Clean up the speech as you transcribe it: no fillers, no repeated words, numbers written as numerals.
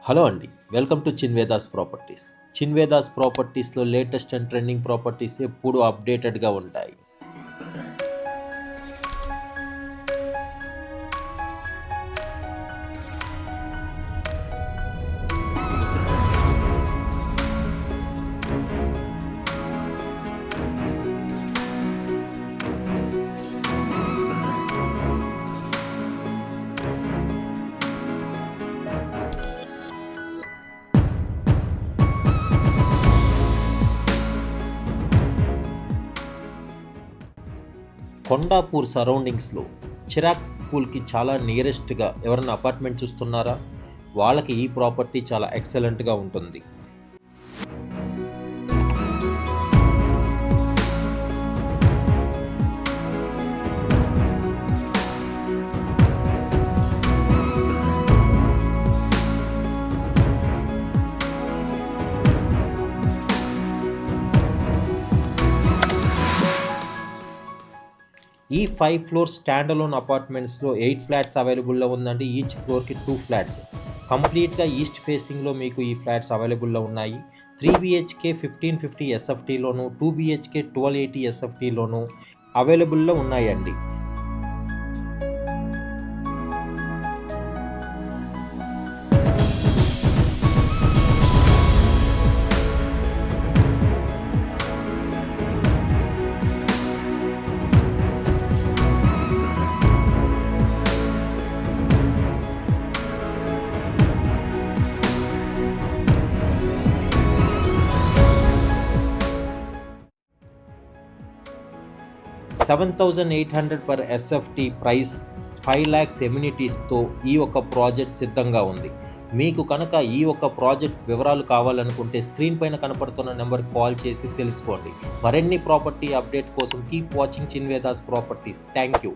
Hello అండి, welcome to Chinvedas properties. చిన్వేదాస్ ప్రాపర్టీస్లో లేటెస్ట్ అండ్ ట్రెండింగ్ ప్రాపర్టీస్ ఎప్పుడు అప్డేటెడ్గా ఉంటాయి. కొండాపూర్ సరౌండింగ్స్లో చిరాక్ స్కూల్కి చాలా నియరెస్ట్గా ఎవరైనా అపార్ట్మెంట్ చూస్తున్నారా? వాళ్ళకి ఈ ప్రాపర్టీ చాలా ఎక్సలెంట్గా ఉంటుంది. ఈ 5 ఫ్లోర్ స్టాండ్ అలోన్ అపార్ట్మెంట్స్లో 8 ఫ్లాట్స్ అవైలబుల్లో ఉందండి. ఈచ్ ఫ్లోర్కి 2 ఫ్లాట్స్. కంప్లీట్గా ఈస్ట్ ఫేసింగ్లో మీకు ఈ ఫ్లాట్స్ అవైలబుల్లో ఉన్నాయి. 3 BHK 1550 SFTలోను, 2 BHK 1280 SFTలోను అవైలబుల్లో ఉన్నాయండి. $7,800 per SFT ప్రైస్, 5 lakhs ఎమ్యూనిటీస్తో ఈ ఒక ప్రాజెక్ట్ సిద్ధంగా ఉంది. మీకు కనుక ఈ ఒక ప్రాజెక్ట్ వివరాలు కావాలనుకుంటే స్క్రీన్ పైన కనపడుతున్న నెంబర్కి కాల్ చేసి తెలుసుకోండి. మరిన్ని ప్రాపర్టీ అప్డేట్ కోసం keep watching Chinvedas properties. Thank you.